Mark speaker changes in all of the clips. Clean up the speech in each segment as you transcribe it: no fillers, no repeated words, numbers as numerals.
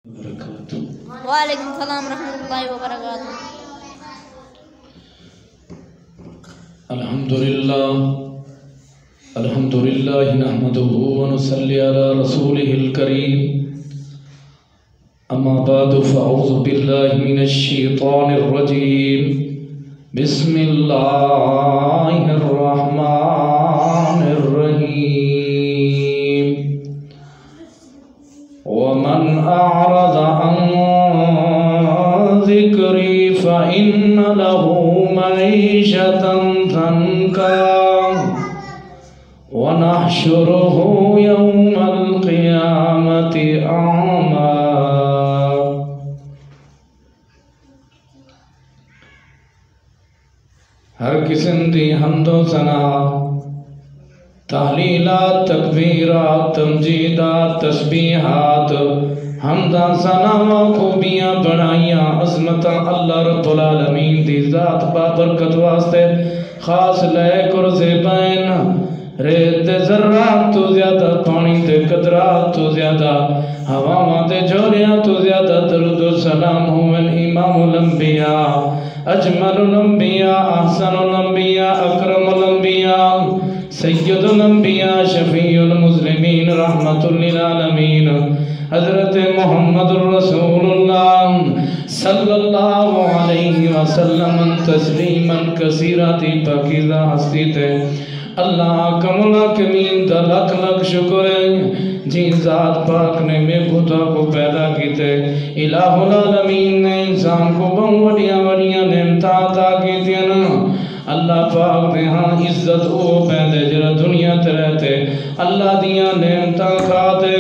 Speaker 1: وعلیکم السلام ورحمۃ اللہ وبرکاتہ۔
Speaker 2: الحمدللہ نحمده ونصلی علی رسوله الکریم، اما بعد فاعوذ باللہ من الشیطان الرجیم، بسم اللہ الرحمن الرحیم۔ ومن اعرض عن ذکری فإن له معیشة ضنکا ونحشره يوم القيامة أعمى۔ ہر قسم دی حمد و ثنا، تحلیلات، تکبیرات، تمجیدات، تسبیحات، حمدہ ثنا و خوبیاں بڑائیاں عظمتاں اللہ رب العالمین دی ذات بابرکت واسطے خاص لے کر زیبائن۔ ریت دے ذرات تو زیادہ، پانی دے قطرات تو زیادہ، ہواواں دے جھولیاں تو زیادہ درود و سلام ہوئن امام الانبیاء، اجمل الانبیاء، احسن الانبیاء، اکرم الانبیاء، سید الانبیاء، شفیع المسلمین، رحمت للعالمین، حضرت محمد رسول اللہ صلی اللہ علیہ وسلم تسلیما کثیرا دی پاکیزہ ہستی تے اللہ کملا کمین دا لکھ لکھ شکر ہے جن ذات پاک نے میں خدا کو پیدا کیتے، الہ العالمین نے انسان کو بہت وڈیاں وڈیاں نعمتاں عطا کیتیاں نا۔ اللہ پاک نے ہاں عزت او پیندے جڑا دنیا تے رہتے اللہ دیاں نعمتاں کھاتے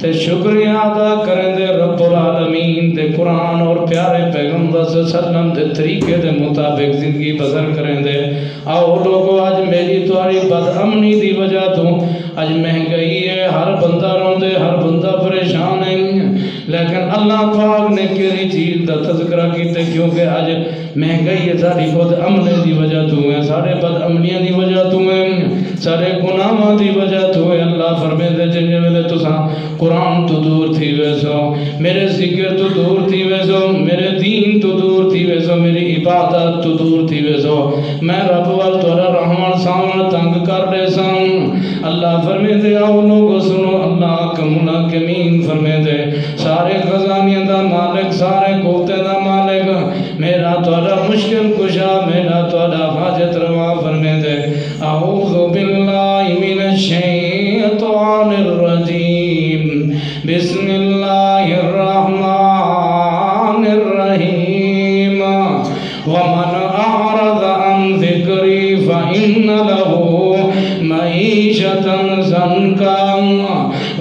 Speaker 2: تے شکریہ ادا کریں دے رب العالمین دے قرآن اور پیارے پیغمبر صلی اللہ علیہ وسلم دے طریقے دے مطابق زندگی بسر کریں دے۔ آؤ لوگو آج میری تواری بد امنی دی وجہ تو آج مہنگائی ہے، ہر بندہ روندے، ہر بندہ پریشان ہے، لیکن اللہ پاک نے کیری چیز دا تذکرہ کیتے کیونکہ آج مہنگائی ہے ساری بد امنی دی وجہ تو ہے، سارے بد امنیاں دی وجہ تو ہے، سارے گناہاں دی وجہ تو ہے۔ اللہ فرمے دے جنجے ویلے تساں قرآن تو دور تھی ویسو، میرے ذکر تو دور تھی ویسو، میرے دین تو دور تھی ویسو، میری عبادت تو دور تھی ویسو، میں رب وال تورا رحمان سامن تنگ کر دے سام۔ اللہ فرمے دے آؤ لوگو سنو، اللہ کمنا کمین فرمے دے سارے خزانیاں دا مالک، سارے کوتے دا مالک، میرا تورا مشکل کشا، میرا تورا حاجت روا فرمے دے۔ اعوذ باللہ من الشیطان الرجیم، بسم اللہ الرحمن الرحیم۔ ومن اعرض عن ذکری فإن له معیشة ضنکا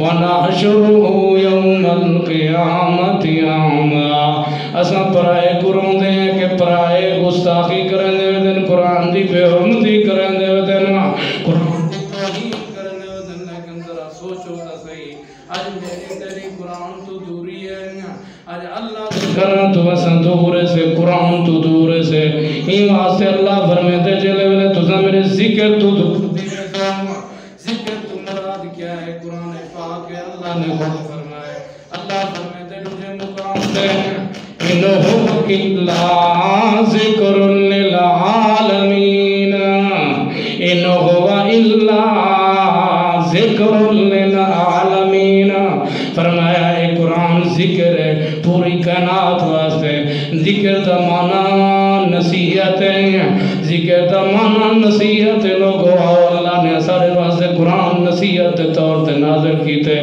Speaker 2: ونحشره یوم القیامت اعمی۔ اساں پرائے قرآن دے کہ پرائے گستاخی کرن دے دن، قرآن دی بے حرمتی کرن دے دن، قرآن دی توہین کرن دے دن، لیکن ذرا سوچو تا صحیح آج میری تیری قرآن تو دوری ہے، آج اللہ کرن تو اساں دور سے، قرآن تو دور سے، ہی واسطے اللہ فرمیتے چلے ویلے تساں میرے ذکر تو دور دی رہتا۔ ذکر تو مراد کیا ہے؟ قرآن پاک ہے، اللہ نے خود فرمائے، اللہ فرمیتے تجھے مقام دے إِنْهُ إِلَّا ذِكْرٌ لِلْعَالَمِينَ، إِنْ هُوَ إِلَّا ذِكْرٌ لِلْعَالَمِينَ۔ فرمایا اے قرآن ذکر ہے پوری کائنات واسطے، ذکر دا معنی نصیحت ہے، ذکر دا معنی نصیحت ہے۔ لوگو اللہ نے سارے واسطے قرآن نصیحت دے طور تے نازل کیتے۔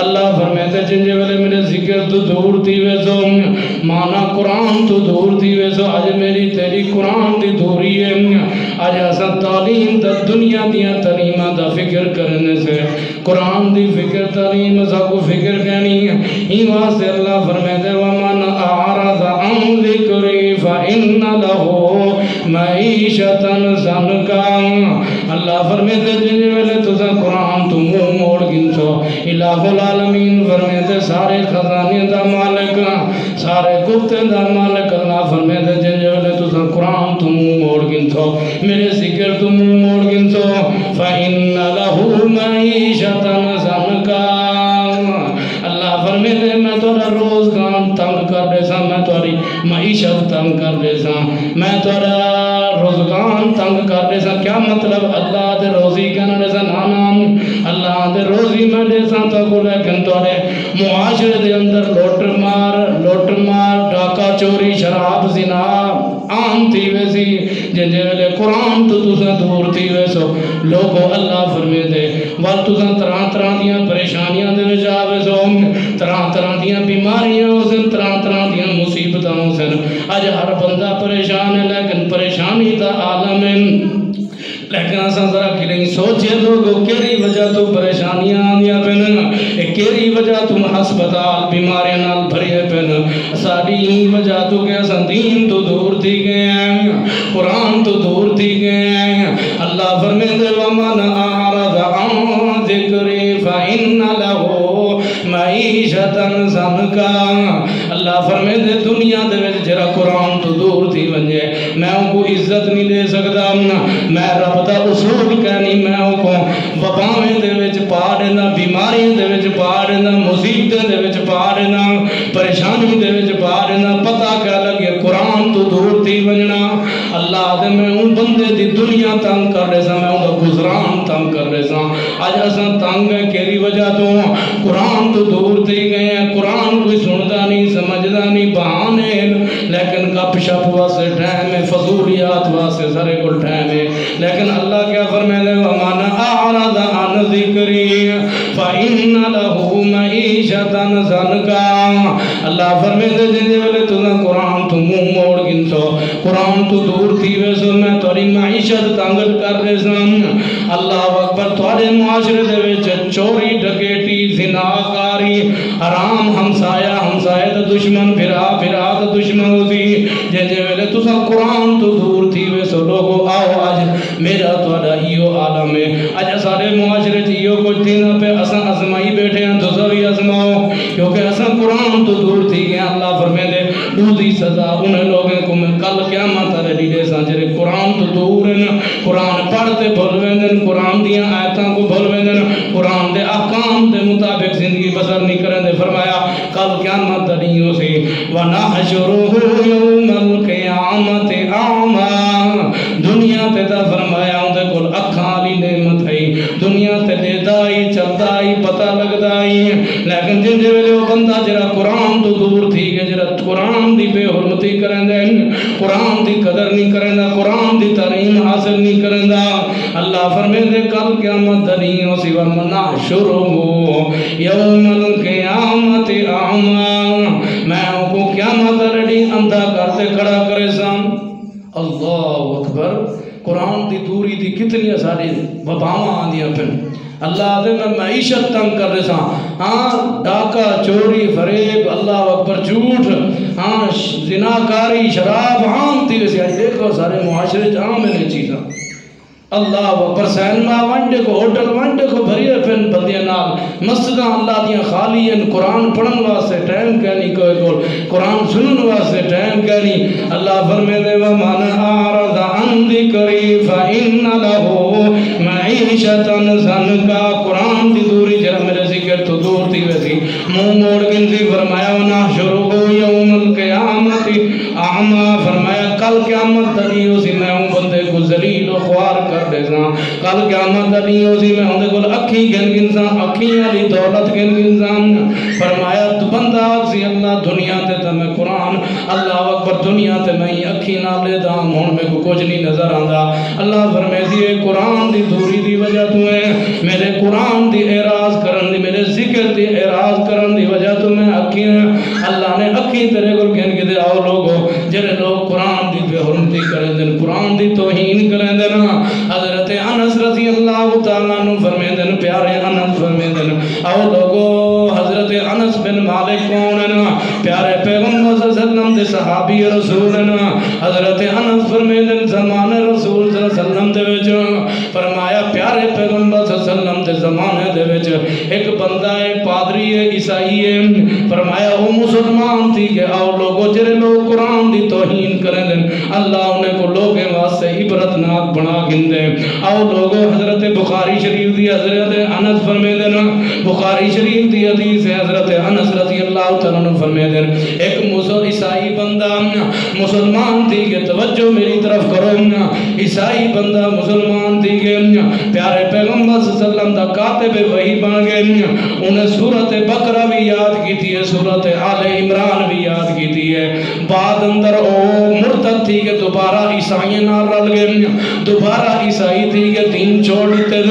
Speaker 2: اللہ فرمیتے جنجے ویلے میرے ذکر تو دور تھی ویسو، مانا قرآن تو دور تھی ویسو، آج میری تیری قرآن دی دوری ہے۔ آج ایسا تعلیم دا دنیا دیا تعلیمہ دا فکر کرنے سے قرآن دی فکر تعلیم سا کو فکر کرنی ہے۔ ہی واسطے اللہ فرمیتے وَمَنْ أَعْرَضَ عَنْ ذِكْرِي فَإِنَّ لَهُ مَعِيشَةً ضَنْكًا۔ اللہ فرمیتے جنجے ویلے تسا قرآن تو منہ موڑ گنسو، الہ العالمین فرمیتے سارے خزانے دا مالک، سارے کتے دا مالک، اللہ فرمیتے جنجے ویلے تسا قرآن تو منہ موڑ گنسو، میرے ذکر تو منہ موڑ گنسو، فَإِنَّ لَهُ مَعِيشَةً ضَنْكًا۔ اللہ فرمیتے میں تو روز تھوڑے معاشرے دے اندر لوٹ مار ڈاکہ چوری شراب زنا عام تھی ویسی جن ویلے قرآن تو تساں دور تھی ویسو لوگو اللہ فرمے دے وال تساں طرح طرح دیاں پریشانیاں دے وچ آوے سو طرح طرح دیاں بیماریاں ہوسن طرح طرح دیاں مصیبتاں ہوسن اج ہر بندہ پریشان ہے لیکن پریشانی دا عالم ہے لیکن اساں ذرا کہیں سوچے لوگو کیڑی وجہ تو پریشانیاں آندیاں پین کیڑی وجہ تو ہسپتال بیماریاں نال بھرے پین ساڈی وجہ تو کہ اساں دین تو دور تھی گئے ہیں قرآن تو دور تھی گئے ہیں اللہ فرمائے ومن اعرض عن ذکری فإن له معیشۃ ضنکا اللہ فرمائے دنیا دے وچ جڑا قرآن تو دور تھی ونجے میں ان کو عزت نہیں دے سکدا میں رب دا اصول کہنی میں ان کو وباویں دے وچ پا دینا بیماریاں دے وچ پا دینا مصیبتاں دے وچ پا دینا پریشانی دے وچ پا دینا پتہ کیا لگے قرآن تو دور تھی ونجنا اللہ دے میں ان بندے دی دنیا تنگ کر رہے سا میں ان کا گزران تنگ کر رہے سا آج اساں تنگ ہے کیری وجہ تو قرآن تو دور تھی گئے ہیں قرآن کوئی سندا نہیں سمجھدا نہیں بہانے لیکن گپ شپ واسطے ٹائم ہے فضولیات واسطے سارے کول ٹائم ہے لیکن اللہ کیا فرمائے دے ومن اعرض عن ذکری فإن له معیشۃ ضنکا اللہ فرمائے دے جن ویلے تو قرآن تو منہ موڑ گنسو قرآن تو دور تھی ویسو میں تھوڑی معیشت تنگ کر رہے سن اللہ اکبر تھوڑے معاشرے دے وچ چوری ڈکیٹی زناکاری حرام ہمسایہ دا دشمن پھرا دا دشمن ہوتی جن ویلے تو قرآن تو دور تھی ویسو لوگو آؤ آج میرا تھوڑا ایو عالم ہے آج سارے معاشرے چیئو کچھ دینا پہ اساں ازمائی بیٹھے ہیں تو بھی ازماؤ کیونکہ اساں قرآن تو دور تھی گئے اللہ فرمائے دے دوسری سزا انہیں لوگوں کو میں کل قیامت رہی دے سانجرے قرآن تو دور ہیں قرآن پڑھتے بھول ویندن قرآن دیاں آیتاں کو بھول ویندن قرآن دے احکام دے مطابق زندگی بسر نہیں کریں دے فرمایا کل قیامت رہی ہو سی وَنَحْشُرُهُ يَوْمَ الْقِيَامَةِ أَعْمَى دنیا تے دا فرمایا اندے کل اکھالی نعمت ہے دنیا تے دے دائی چلدائی پتہ لگدائی لیکن جن دے ویلے وہ بندہ جرا قرآن تو دور تھی کہ جرا قرآن دی بے حرمتی کریں دے قرآن دی قدر نہیں کریں دا قرآن دی تعلیم حاصل نہیں کریں دا اللہ فرمائے دے کل قیامت دنیوں سی وَنَحْشُرُهُ يَوْمَ الْقِيَامَةِ أَعْمَى میں ان کو قیامت رڑی اندھا کرتے کھڑا کرے سام اللہ اکبر قرآن دی دوری دی کتنی ساری وباواں آندیاں پھر اللہ دے میں معیشت تنگ کر رہے سا ہاں ڈاکہ چوری فریب اللہ اکبر جھوٹ ہاں زناکاری شراب عام تھی ویسے آج دیکھو سارے معاشرے عام ہے چیزاں اللہ اکبر سینما ونڈے کو ہوٹل ونڈے کو بھریے پھر بندیاں نال مسجداں اللہ دیاں خالی ہیں قرآن پڑھن واسطے ٹائم کہنی کوئی کول قرآن سنن واسطے ٹائم کہنی اللہ فرمائے دے وَمَنْ أَعْرَضَ عَنْ ذِكْرِي فَإِنَّ لَهُ مَعِيشَةً ضَنْكَا قرآن دی دوری جرا میرے ذکر تو دور تھی ویسی منہ موڑ گنسی فرمایا وَنَحْشُرُهُ يَوْمَ الْقِيَامَةِ أَعْمَى فرمایا کل قیامت دنیوں سی میں ہوں بندے کو ذلیل و خوار کر دے ساں کل قیامت دنی ہو سی میں ہوندے کل اکھی گن گنسان اکھیاں لی دولت گن گنسان فرمایا تو بندہ سی اللہ دنیا تے تا میں قرآن اللہ اکبر دنیا تے میں اکھی نہ لے دا ہون میں کو کچھ نہیں نظر آندا اللہ فرمائے دی قرآن دی دوری دی وجہ تو ہے میرے قرآن دی اعراض کرن دی میرے ذکر دی اعراض کرن دی وجہ تو میں اکھی اللہ نے اکھی تیرے کو گن کے دے آؤ لوگو جرے لوگ قرآن دی بے حرمتی کریں دن قرآن دی توہین کریں دن حضرت انس رضی اللہ تعالیٰ عنہ فرمائے دن پیارے انس فرمائے دن او لوگو حضرت انس بن مالک کون ہے پیارے پیغمبر صلی اللہ علیہ وسلم دے صحابی رسول ہے حضرت انس فرمائے دن زمان رسول صلی اللہ علیہ وسلم دے وچ فرمایا پیارے پیغمبر صلی اللہ علیہ وسلم دے زمانے دے وچ ایک بندہ ہے پادری ہے عیسائی ہے فرمایا وہ مسلمان تھی کہ او لوگو جرے لوگ قرآن دی توہین کریں دن اللہ انہیں کو لوگیں واسطے عبرتناک بنا گندے او لوگو حضرت بخاری شریف دی حضرت انس فرمائے دن بخاری شریف دی حدیث ہے، حضرت انس رضی اللہ تعالیٰ عنہ فرماتے ہیں ایک عیسائی بندہ مسلمان تھی کہ توجہ میری طرف کرو، عیسائی بندہ مسلمان تھی کہ پیارے پیغمبر صلی اللہ علیہ وسلم دا کاتب وحی بن گئے، انہیں سورت بقرہ بھی یاد کی تھی ہے، سورت آل عمران بھی یاد کی تھی ہے، بعد اندر او مرتد تھی کہ دوبارہ عیسائی نہ رل گئے، دوبارہ عیسائی تھی کہ دین چھوڑ دیتے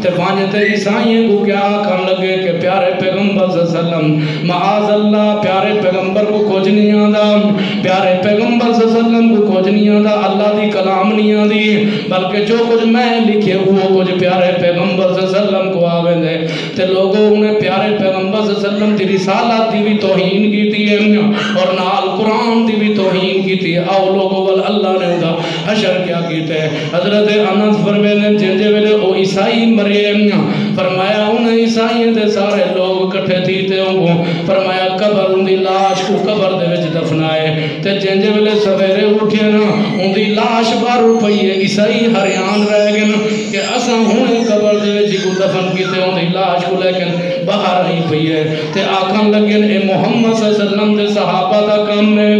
Speaker 2: تے وانجتے عیسائی کو کیا کھان لگے کہ پیارے پیغمبر صلی اللہ علیہ وسلم معاذ اللہ پیارے پیغمبر کو کچھ نہیں آدھا، پیارے پیغمبر صلی اللہ علیہ وسلم کو کچھ نہیں آدھا، اللہ دی کلام نہیں آدھی، بلکہ جو کچھ میں لکھے وہ کچھ پیارے پیغمبر صلی اللہ علیہ وسلم کو آوے دے تے لوگوں انہیں پیارے پیغمبر صلی اللہ علیہ وسلم دی رسالت دی بھی توہین کی تھی اور نال قرآن دی بھی توہین کی تھی، آؤ لوگوں وال اللہ نے ادا حشر کیا کیتے ہیں۔ حضرت انس فرمینے جنجے ویلے او عیسائی مرے، فرمایا انہیں عیسائی دے سارے لوگ کٹھے تھی تے ان کو فرمایا قبر ان دی لاش کو قبر دے وچ دفنائے تے جنجے ویلے سویرے اٹھے نا ان دی لاش باہر پئی ہے، عیسائی حیران رہ گئے کہ اساں ہن قبر دے وچ کو دفن کیتے ان دی لاش کو لیکن باہر نہیں پئی ہے تے آکھن لگے اے محمد صلی اللہ علیہ وسلم دے صحابہ دا کام ہے،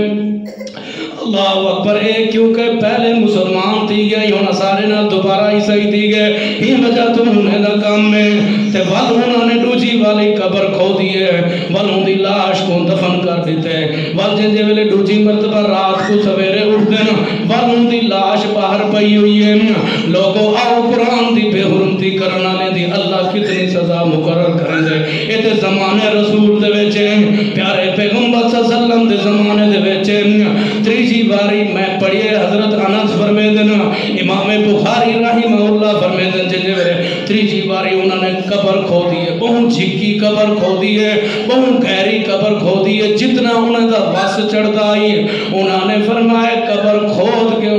Speaker 2: اللہ اکبر، ایک کیونکہ پہلے مسلمان تھی گئے ہونا سارے نہ دوبارہ عیسائی تھی گئے ہی وجہ تو انہیں دا کام میں تے ول انہوں نے دوجی والی قبر کھو دیئے ول ان دی لاش کو دفن کر دیتے ول جنجے ویلے دوجی مرتبہ رات کو سویرے اٹھ دینا ول ان دی لاش باہر پئی ہوئی ہے، لوگوں آؤ قرآن دی بے حرمتی کرنا لیں دی اللہ کتنی سزا مقرر کریں دے، اے تے زمانے رسول دے ویچے پیارے پیغمبر صلی اللہ علیہ وسلم دے زمانے دے ویچے تریجی باری میں پڑھئے حضرت انس فرمیدن امام بخاری رحمہ اللہ فرمیدن جنجے ویلے تریجی باری انہوں نے قبر کھو دیئے، بہت جھکی قبر کھو دیئے، بہت گہری قبر کھو دیئے، جتنا انہیں دا بس چڑھ دائی انہوں نے فرمائے قبر کھود کے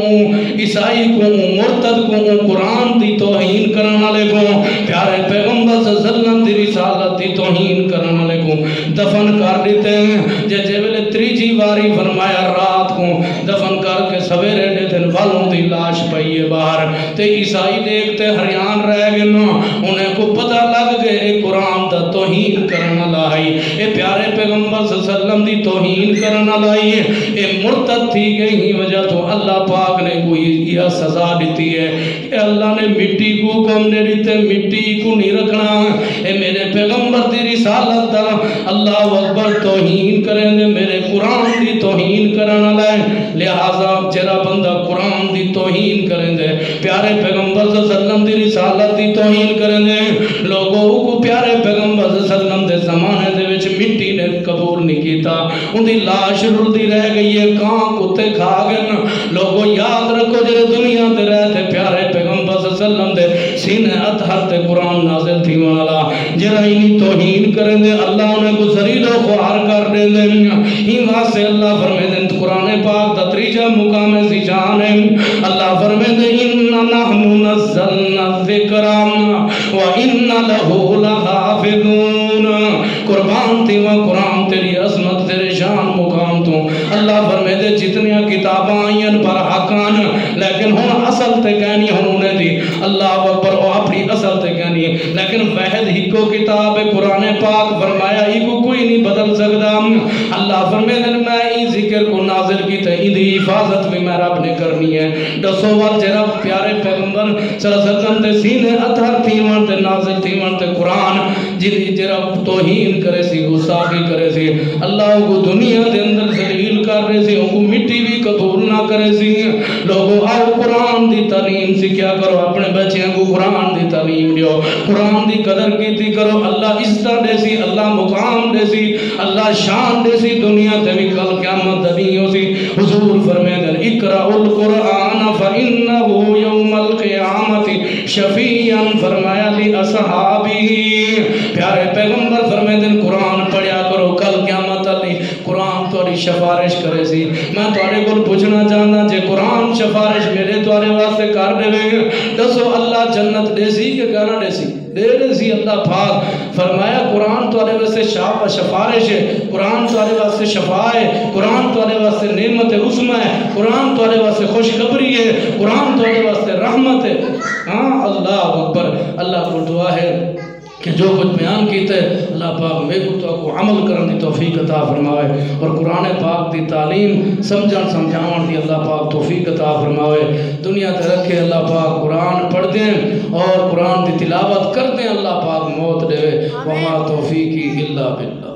Speaker 2: عیسائی کو مرتد کو قرآن دی توہین کرنا لے کو پیارے پیغمبر صلی اللہ علیہ وسلم دی رسالت دی توہین کرنا لے کو دفن کر دیتے ہیں، جیسے ویلے تریجی باری فرمایا رات کو دفن کر کے سویرے دیتے والوں دی لاش پئیے باہر تے عیسائی دیکھتے حیران رہ گئے انہیں کو پتہ لگ گئے اے قرآن دا توہین کرنا لائی، اے پیارے پیغمبر صلی اللہ علیہ وسلم دی توہین کرنا لائی، اے مرتد تھی گئی ہی وجہ تو اللہ پاک نے کوئی یہ سزا دیتی ہے کہ اللہ نے مٹی کو کم نے دیتے مٹی کو نہیں رکھنا، اے میرے پیغمبر دی رسالت دا اللہ اکبر توہین کریں دے میرے قرآن دی توہین کرنا لائے، لہذا جرا بندہ قرآن دی توہین کریں دے پیارے پیغمبر صلی اللہ علیہ وسلم دی رسالت دی توہین کریں دے لوگوں کو پیارے پیغمبر صلی اللہ علیہ وسلم دے زمانے دے وچ مٹی نے قبول نہیں کیتا، ان دی لاش رلدی رہ گئی ہے، کان کتے کھا گئے، لوگوں یاد رکھو جرے دنیا دے رہتے پیارے پیغمبر صلی اللہ علیہ وسلم دے سینے اطہر تے قرآن نازل تھی والا جرا انہی توہین کریں دے اللہ انہیں کو ذلیل و خوار کر دے دے ہی واسے اللہ فرمے دے قرآن پاک دا تریجہ مقام سی جان ہے، اللہ فرمے دے اِنَّا نَحْنُ نَزَّلْنَا الذِّكْرَ وَإِنَّا لَهُ لَحَافِظُونَ، قربان تھی وہ قرآن تیری عظمت تیرے شان مقام تو اللہ فرمے دے جتنیاں کتاباں آئین پر حقان لیکن ہون اصل تے کہنی ہنوں نے دی اللہ اکبر او اپنی اصل تے کہنی لیکن وحد ہی کو کتاب قرآن پاک فرمایا ہی کو کوئی نہیں بدل سکتا، اللہ فرمے دے میں ہی ذکر کو نازل کی تے اندھی حفاظت بھی میں رب نے کرنی ہے، دسو وال جرا پیارے پیغمبر صلی اللہ علیہ وسلم تے سینے اطہر تھی وان تے نازل تھی وان تے قرآن جنہی جرا توہین کرے سی غصاقی کرے سی اللہ کو دنیا دے اندر ذلیل کر رہے سی ان کو مٹی بھی قبول نہ کرے سی، لوگوں آؤ قرآن دی تعلیم سی کیا کرو اپنے بچیاں کو قرآن دی تعلیم دیو، قرآن دی قدر کیتی کرو، اللہ عزت دے سی اللہ مقام دے سی اللہ شان دے سی دنیا تے بھی کل قیامت دنی ہو سی، حضور فرمے دن اقرأ القرآن فإنہو یوم القیامت شفیعا فرمایا لی اصحابی، پیارے پیغمبر فرمے دن قرآن پڑھیا کرو کل قیامت علی قرآن توڑی شفارش کرے سی، میں توڑے کو پوچھنا چاہتا جے قرآن شفارش میرے توڑے واسطے کر دے گئے دسو اللہ جنت دے سی کہ گانا دے سی دے دے سی، اللہ پاک فرمایا قرآن توڑے واسطے شفارش ہے، قرآن توڑے واسطے شفاء ہے، قرآن توڑے واسطے نعمت عظمہ ہے، قرآن توڑے واسطے خوشخبری ہے، قرآن توڑے واسطے رحمت ہے، ہاں اللہ اکبر، اللہ کو دعا ہے کہ جو کچھ بیان کیتا ہے اللہ پاک میں کو عمل کرن دی توفیق عطا فرماوے اور قرآن پاک دی تعلیم سمجھاون دی اللہ پاک توفیق عطا فرماوے دنیا تے رکھے اللہ پاک قرآن پڑھ دیں اور قرآن دی تلاوت کر دیں اللہ پاک موت دے وما توفیقی الا باللہ